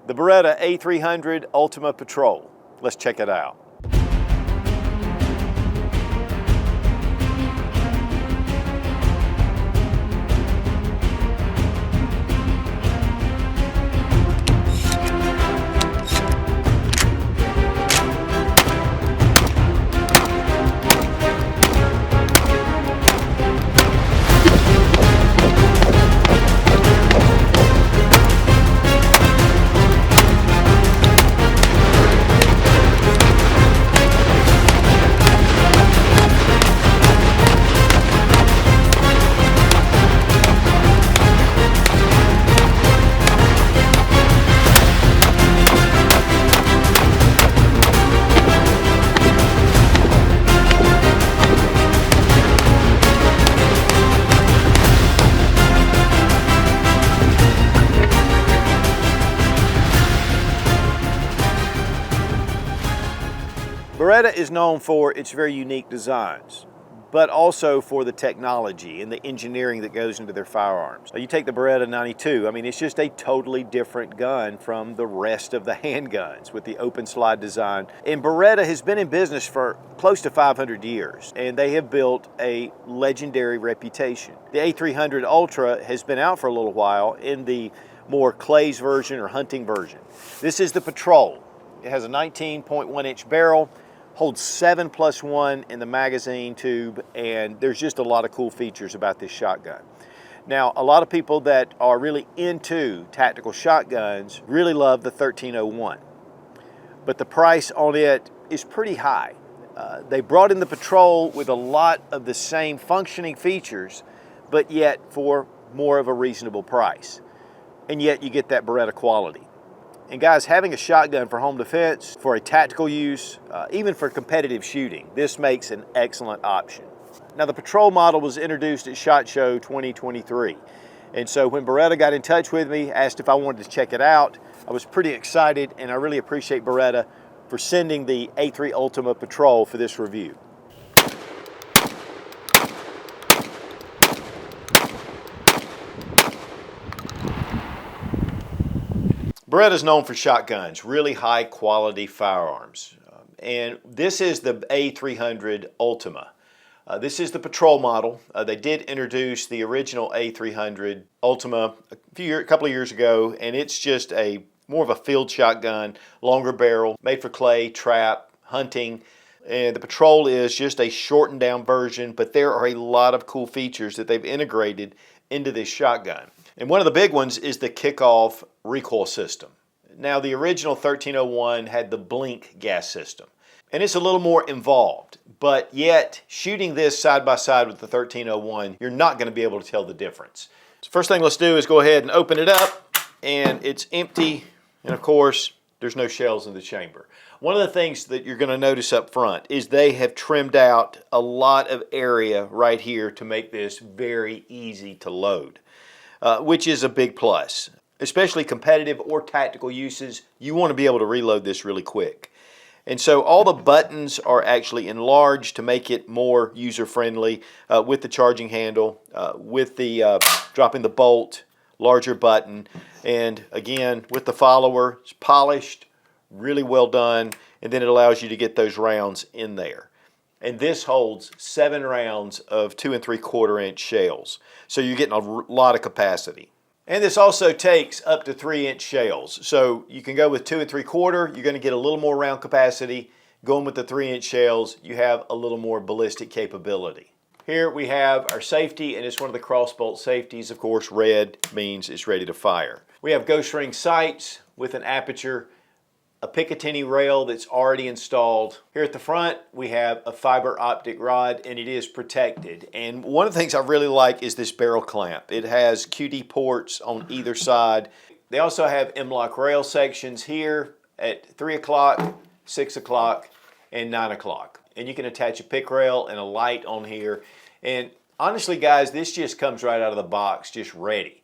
The Beretta A300 Ultima Patrol. Let's check it out. Beretta is known for its very unique designs, but also for the technology and the engineering that goes into their firearms. You take the Beretta 92, I mean, it's just a totally different gun from the rest of the handguns with the open slide design. And Beretta has been in business for close to 500 years, and they have built a legendary reputation. The A300 Ultra has been out for a little while in the more clays version or hunting version. This is the Patrol. It has a 19.1-inch barrel, holds 7+1 in the magazine tube, and there's just a lot of cool features about this shotgun. Now, a lot of people that are really into tactical shotguns really love the 1301, but the price on it is pretty high. They brought in the Patrol with a lot of the same functioning features, but yet for more of a reasonable price. And yet you get that Beretta quality. And guys, having a shotgun for home defense, for a tactical use, even for competitive shooting, this makes an excellent option. Now, the Patrol model was introduced at SHOT Show 2023. And so when Beretta got in touch with me, asked if I wanted to check it out, I was pretty excited, and I really appreciate Beretta for sending the A3 Ultima Patrol for this review. Beretta is known for shotguns, really high quality firearms. And this is the A300 Ultima. This is the Patrol model. They did introduce the original A300 Ultima a couple of years ago, and it's just more of a field shotgun, longer barrel, made for clay, trap, hunting. And the Patrol is just a shortened down version, but there are a lot of cool features that they've integrated into this shotgun. And one of the big ones is the kickoff recoil system. Now, the original 1301 had the blink gas system, and it's a little more involved, but yet shooting this side by side with the 1301, you're not going to be able to tell the difference. So first thing let's do is go ahead and open it up, and it's empty, and of course, there's no shells in the chamber. One of the things that you're going to notice up front is they have trimmed out a lot of area right here to make this very easy to load. Which is a big plus. Especially competitive or tactical uses, you want to be able to reload this really quick. And so all the buttons are actually enlarged to make it more user-friendly with the charging handle, with the dropping the bolt, larger button, and again, with the follower, it's polished, really well done, and then it allows you to get those rounds in there. And this holds 7 rounds of 2 3/4-inch shells. So you're getting a lot of capacity. And this also takes up to 3-inch shells. So you can go with 2 3/4, you're going to get a little more round capacity. Going with the 3-inch shells, you have a little more ballistic capability. Here we have our safety, and it's one of the crossbolt safeties. Of course, red means it's ready to fire. We have ghost ring sights with an aperture, a Picatinny rail that's already installed. Here at the front, we have a fiber optic rod, and it is protected. And one of the things I really like is this barrel clamp. It has QD ports on either side. They also have M-LOK rail sections here at 3 o'clock, 6 o'clock, and 9 o'clock. And you can attach a pick rail and a light on here. And honestly, guys, this just comes right out of the box, just ready.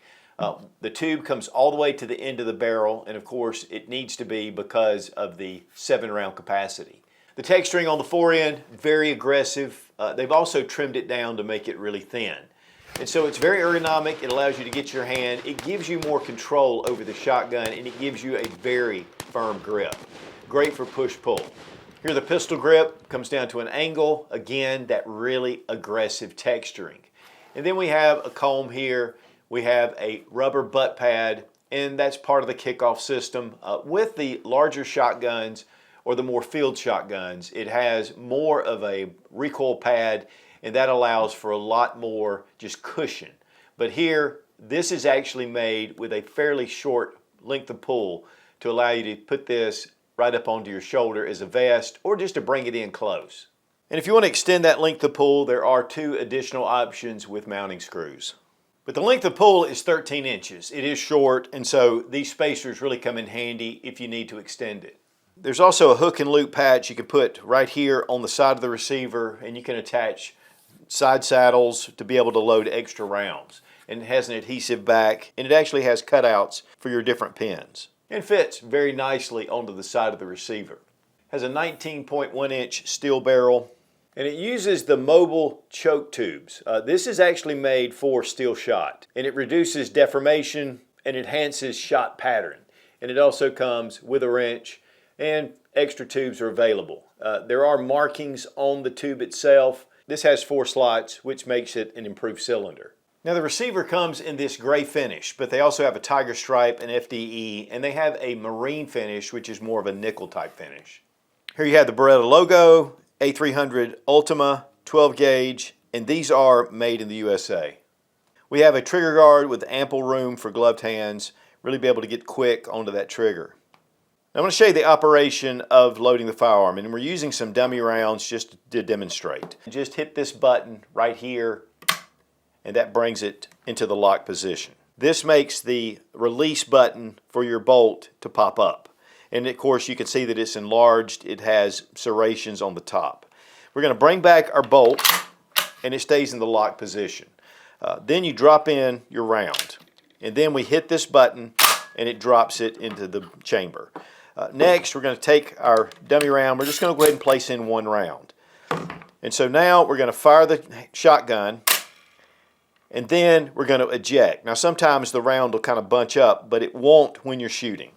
The tube comes all the way to the end of the barrel, and of course it needs to be because of the 7-round capacity. The texturing on the forend, very aggressive. They've also trimmed it down to make it really thin. And so it's very ergonomic. It allows you to get your hand. It gives you more control over the shotgun, and it gives you a very firm grip. Great for push-pull. Here the pistol grip comes down to an angle. Again, that really aggressive texturing. And then we have a comb here. We have a rubber butt pad, and that's part of the kickoff system. With the larger shotguns or the more field shotguns, it has more of a recoil pad, and that allows for a lot more just cushion. But here, this is actually made with a fairly short length of pull to allow you to put this right up onto your shoulder as a vest or just to bring it in close. And if you want to extend that length of pull, there are 2 additional options with mounting screws. But the length of pull is 13 inches. It is short, and so these spacers really come in handy if you need to extend it. There's also a hook and loop patch you can put right here on the side of the receiver, and you can attach side saddles to be able to load extra rounds. And it has an adhesive back, and it actually has cutouts for your different pins. And fits very nicely onto the side of the receiver. Has a 19.1 inch steel barrel, and it uses the mobile choke tubes. This is actually made for steel shot, and it reduces deformation and enhances shot pattern. And it also comes with a wrench, and extra tubes are available. There are markings on the tube itself. This has 4 slots, which makes it an improved cylinder. Now the receiver comes in this gray finish, but they also have a tiger stripe, an FDE, and they have a marine finish, which is more of a nickel type finish. Here you have the Beretta logo, A300 Ultima, 12 gauge, and these are made in the USA. We have a trigger guard with ample room for gloved hands, really be able to get quick onto that trigger. Now I'm going to show you the operation of loading the firearm, and we're using some dummy rounds just to demonstrate. Just hit this button right here, and that brings it into the lock position. This makes the release button for your bolt to pop up. And of course you can see that it's enlarged. It has serrations on the top. We're going to bring back our bolt, and it stays in the lock position. Then you drop in your round, and then we hit this button and it drops it into the chamber. Next, we're going to take our dummy round. We're just going to go ahead and place in 1 round. And so now we're going to fire the shotgun, and then we're going to eject. Now sometimes the round will kind of bunch up, but it won't when you're shooting.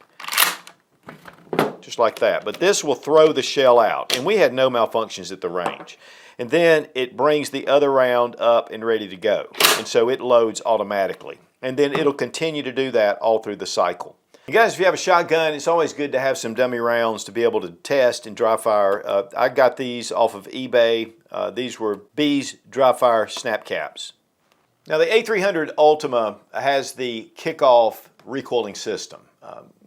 Just like that. But this will throw the shell out, and we had no malfunctions at the range. And then it brings the other round up and ready to go. And so it loads automatically. And then it'll continue to do that all through the cycle. And guys, if you have a shotgun, it's always good to have some dummy rounds to be able to test and dry fire. I got these off of eBay. These were B's dry fire snap caps. Now the A300 Ultima has the kickoff recoiling system.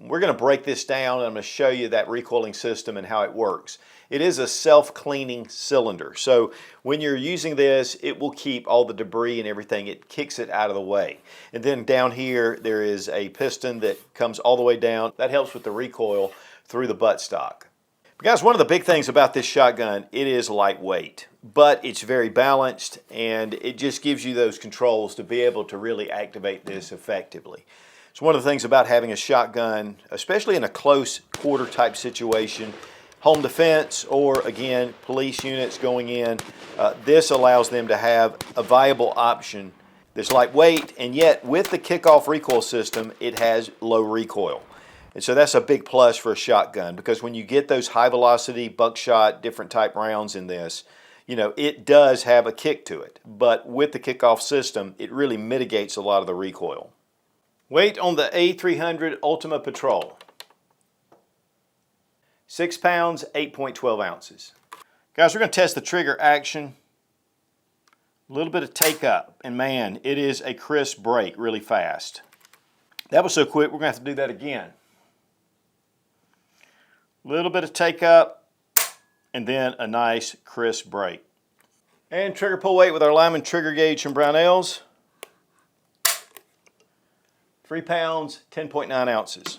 We're going to break this down, and I'm going to show you that recoiling system and how it works. It is a self-cleaning cylinder, so when you're using this, it will keep all the debris and everything. It kicks it out of the way. And then down here, there is a piston that comes all the way down. That helps with the recoil through the buttstock. But guys, one of the big things about this shotgun, it is lightweight, but it's very balanced, and it just gives you those controls to be able to really activate this effectively. So one of the things about having a shotgun, especially in a close quarter type situation, home defense, or again, police units going in, this allows them to have a viable option that's lightweight, and yet with the kickoff recoil system, it has low recoil. And so that's a big plus for a shotgun, because when you get those high velocity buckshot, different type rounds in this, you know, it does have a kick to it. But with the kickoff system, it really mitigates a lot of the recoil. Weight on the A300 Ultima Patrol. 6 pounds, 8.12 ounces. Guys, we're going to test the trigger action. A little bit of take up, and man, it is a crisp break really fast. That was so quick, we're going to have to do that again. A little bit of take up, and then a nice crisp break. And trigger pull weight with our Lyman trigger gauge from Brownells. 3 pounds, 10.9 ounces.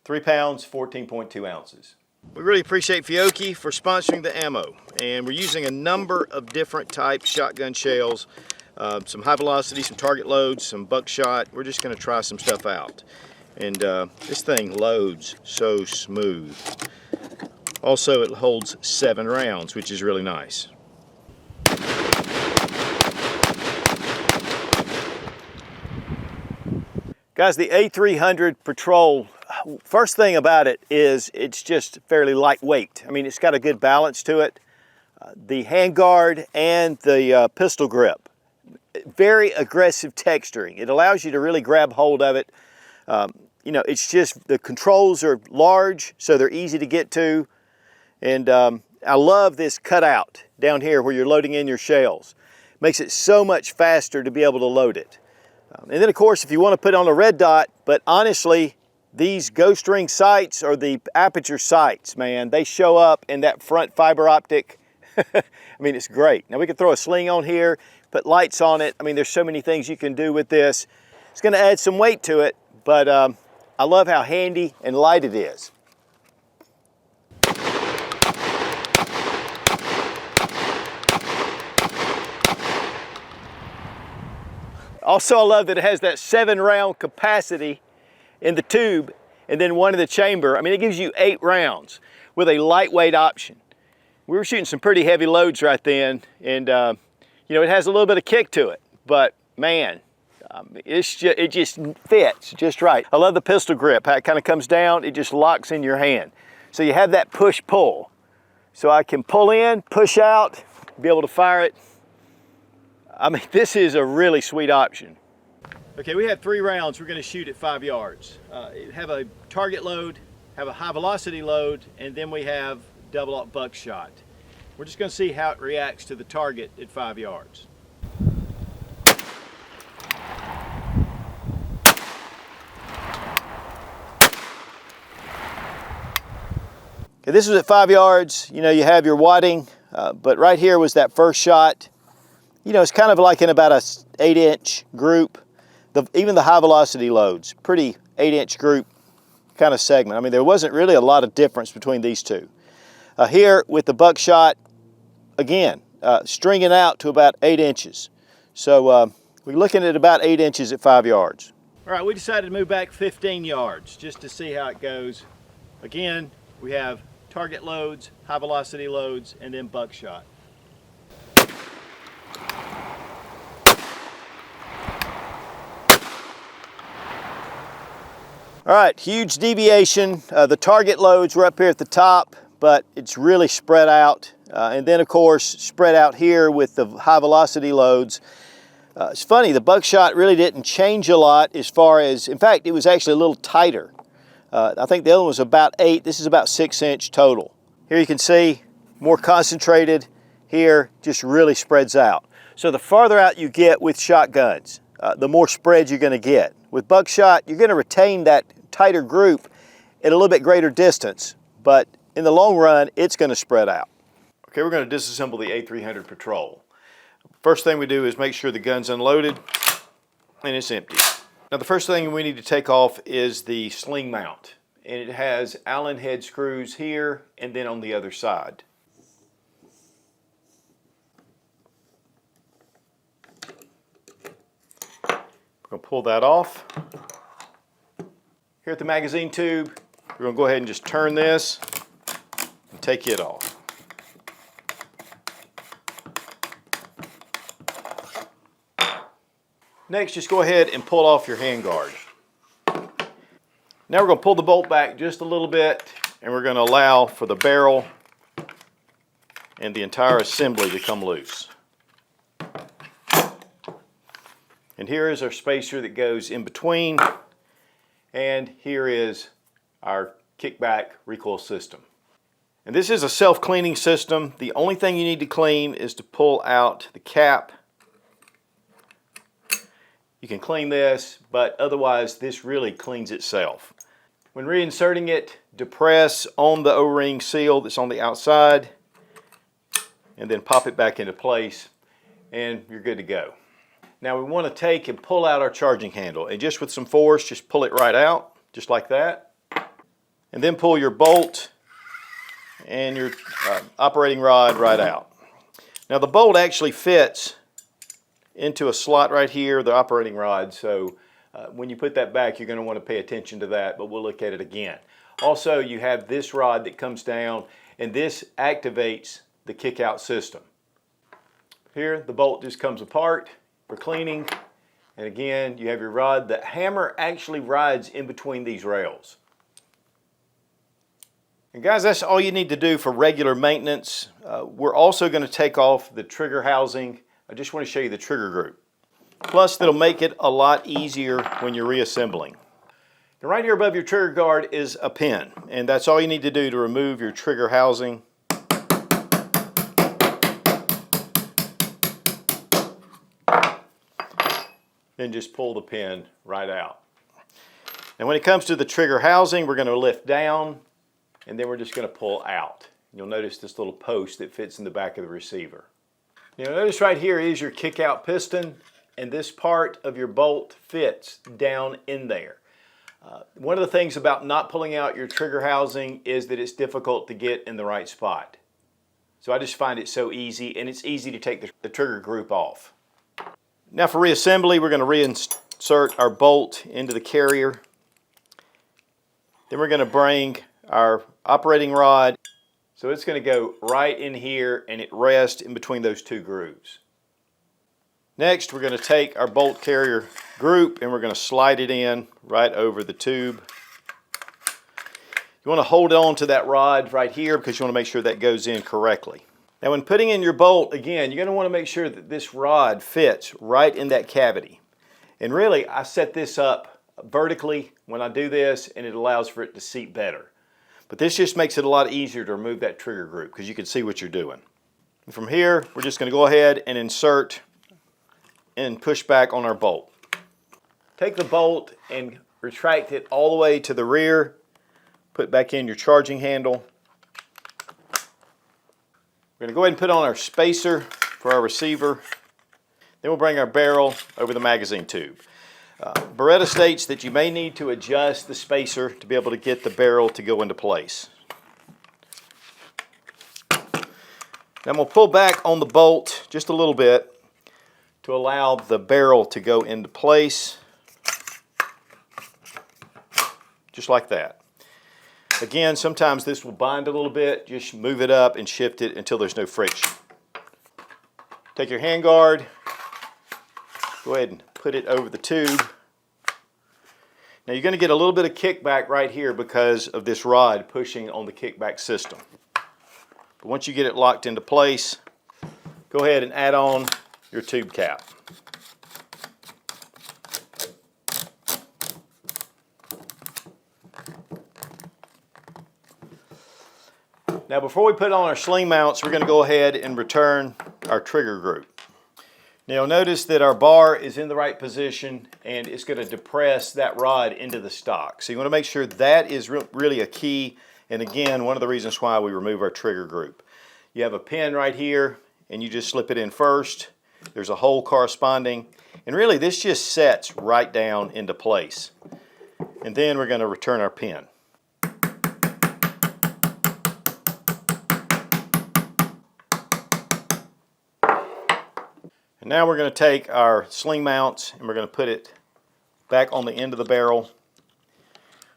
3 pounds, 14.2 ounces. We really appreciate Fiocchi for sponsoring the ammo. And we're using a number of different type shotgun shells. Some high velocity, some target loads, some buckshot. We're just going to try some stuff out. And this thing loads so smooth. Also, it holds 7 rounds, which is really nice. Guys, the A300 Patrol, first thing about it is it's just fairly lightweight. I mean, it's got a good balance to it. The handguard and the pistol grip, very aggressive texturing. It allows you to really grab hold of it. You know, it's just, the controls are large, so they're easy to get to. And I love this cutout down here where you're loading in your shells. Makes it so much faster to be able to load it. And then of course, if you want to put on a red dot, but honestly, these ghost ring sights are the aperture sights, man. They show up in that front fiber optic. I mean, it's great. Now we can throw a sling on here, put lights on it. I mean, there's so many things you can do with this. It's going to add some weight to it, but I love how handy and light it is. Also, I love that it has that 7-round capacity in the tube and then one in the chamber. I mean, it gives you 8 rounds with a lightweight option. We were shooting some pretty heavy loads right then, and you know, it has a little bit of kick to it, but man, it just fits just right. I love the pistol grip, how it kind of comes down, it just locks in your hand. So you have that push-pull. So I can pull in, push out, be able to fire it. I mean, this is a really sweet option. Okay, we have 3 rounds we're going to shoot at 5 yards. Have a target load, have a high velocity load, and then we have double-aught buckshot. We're just going to see how it reacts to the target at 5 yards. Okay, this was at 5 yards. You know, you have your wadding, but right here was that first shot. You know, it's kind of like in about a 8-inch group. Even the high velocity loads, pretty 8-inch group kind of segment. I mean, there wasn't really a lot of difference between these two. Here with the buckshot, again, stringing out to about 8 inches. So we're looking at about 8 inches at 5 yards. All right, we decided to move back 15 yards just to see how it goes. Again, we have target loads, high velocity loads, and then buckshot. All right, huge deviation. The target loads were up here at the top, but it's really spread out. And then of course, spread out here with the high velocity loads. It's funny, the buckshot really didn't change a lot as far as, in fact, it was actually a little tighter. I think the other one was about 8, this is about 6-inch total. Here you can see, more concentrated. Here, just really spreads out. So the farther out you get with shotguns, the more spread you're gonna get. With buckshot, you're gonna retain that tighter group at a little bit greater distance, but in the long run, it's gonna spread out. Okay, we're gonna disassemble the A300 Patrol. First thing we do is make sure the gun's unloaded and it's empty. Now the first thing we need to take off is the sling mount, and it has Allen head screws here and then on the other side. We're going to pull that off. Here at the magazine tube, we're going to go ahead and just turn this and take it off. Next, just go ahead and pull off your handguard. Now we're going to pull the bolt back just a little bit, and we're going to allow for the barrel and the entire assembly to come loose. And here is our spacer that goes in between, and here is our kickback recoil system. And this is a self-cleaning system. The only thing you need to clean is to pull out the cap. You can clean this, but otherwise this really cleans itself. When reinserting it, depress on the O-ring seal that's on the outside, and then pop it back into place, and you're good to go. Now we want to take and pull out our charging handle, and just with some force, just pull it right out, just like that. And then pull your bolt and your operating rod right out. Now the bolt actually fits into a slot right here, the operating rod, so when you put that back, you're going to want to pay attention to that, but we'll look at it again. Also, you have this rod that comes down, and this activates the kick-out system. Here, the bolt just comes apart for cleaning, And again, you have your rod. The hammer actually rides in between these rails. And guys, that's all you need to do for regular maintenance. We're also going to take off the trigger housing. I just want to show you the trigger group. Plus, that'll make it a lot easier when you're reassembling. And right here above your trigger guard is a pin, and that's all you need to do to remove your trigger housing. Then just pull the pin right out. And when it comes to the trigger housing, we're going to lift down, and then we're just going to pull out. You'll notice this little post that fits in the back of the receiver. You'll notice right here is your kick-out piston, and this part of your bolt fits down in there. One of the things about not pulling out your trigger housing is that it's difficult to get in the right spot. So I just find it so easy, and it's easy to take the trigger group off. Now for reassembly, we're going to reinsert our bolt into the carrier. Then we're going to bring our operating rod. So it's going to go right in here, and it rests in between those two grooves. Next, we're going to take our bolt carrier group and we're going to slide it in right over the tube. You want to hold on to that rod right here because you want to make sure that goes in correctly. Now when putting in your bolt, again, you're going to want to make sure that this rod fits right in that cavity. And really, I set this up vertically when I do this, and it allows for it to seat better. But this just makes it a lot easier to remove that trigger group because you can see what you're doing. And from here, we're just going to go ahead and insert and push back on our bolt. Take the bolt and retract it all the way to the rear. Put back in your charging handle. We're going to go ahead and put on our spacer for our receiver. Then we'll bring our barrel over the magazine tube. Beretta states that you may need to adjust the spacer to be able to get the barrel to go into place. Then we'll pull back on the bolt just a little bit to allow the barrel to go into place, just like that. Again, sometimes this will bind a little bit. Just move it up and shift it until there's no friction. Take your handguard, go ahead and put it over the tube. Now you're going to get a little bit of kickback right here because of this rod pushing on the kickback system. But once you get it locked into place, go ahead and add on your tube cap. Now before we put on our sling mounts, we're going to go ahead and return our trigger group. Now notice that our bar is in the right position and it's going to depress that rod into the stock. So you want to make sure that is really a key, and again, one of the reasons why we remove our trigger group. You have a pin right here and you just slip it in first. There's a hole corresponding, and really this just sets right down into place. And then we're going to return our pin. And now we're going to take our sling mounts and we're going to put it back on the end of the barrel.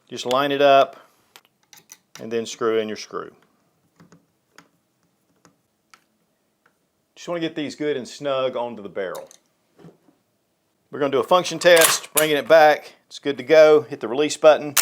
Just line it up and then screw in your screw. Just want to get these good and snug onto the barrel. We're going to do a function test, bringing it back. It's good to go. Hit the release button.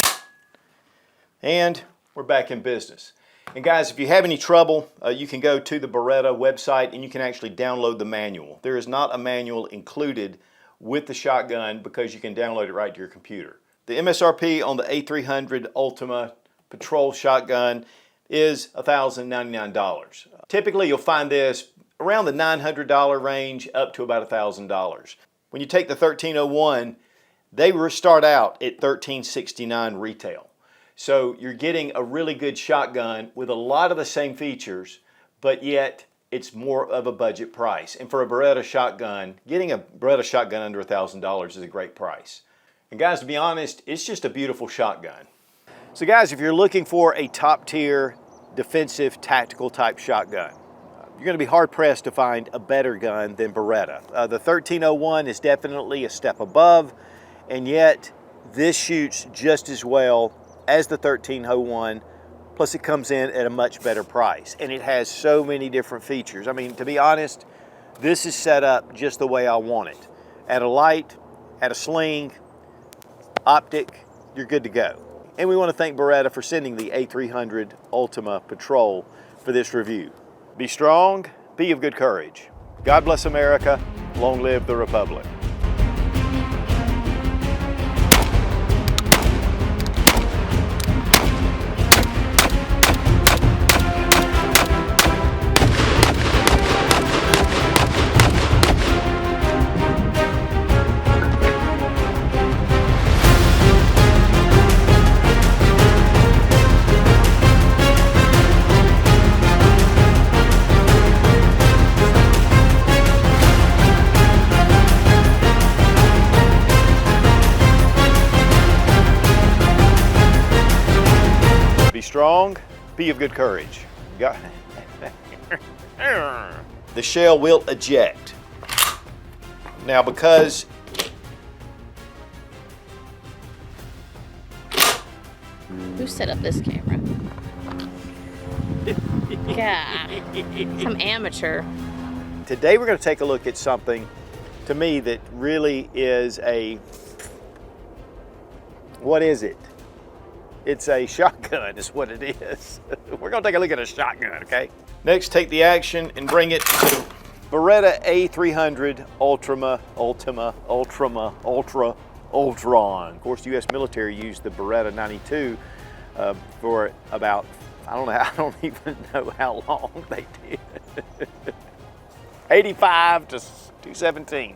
And we're back in business. And guys, if you have any trouble, you can go to the Beretta website and you can actually download the manual. There is not a manual included with the shotgun because you can download it right to your computer. The MSRP on the A300 Ultima Patrol shotgun is $1,099. Typically, you'll find this around the $900 range up to about $1,000. When you take the 1301, they start out at $1,369 retail. So you're getting a really good shotgun with a lot of the same features, but yet it's more of a budget price. And for a Beretta shotgun, getting a Beretta shotgun under $1,000 is a great price. And guys, to be honest, it's just a beautiful shotgun. So guys, if you're looking for a top tier defensive tactical type shotgun, you're going to be hard pressed to find a better gun than Beretta. The 1301 is definitely a step above, and yet this shoots just as well as the 1301, plus it comes in at a much better price. And it has so many different features. I mean, to be honest, this is set up just the way I want it. At a light, add a sling, optic, you're good to go. And we want to thank Beretta for sending the A300 Ultima Patrol for this review. Be strong, be of good courage. God bless America, long live the Republic. Be strong, be of good courage. The shell will eject. Now because who set up this camera? God, some amateur. today we're going to take a look at something to me that really is what is it? It's a shotgun is what it is. We're going to take a look at a shotgun, okay? Next, take the action and bring it to the Beretta A300 Ultima, Ultron. Of course, the U.S. military used the Beretta 92 for about, I don't even know how long they did. 85 to 217.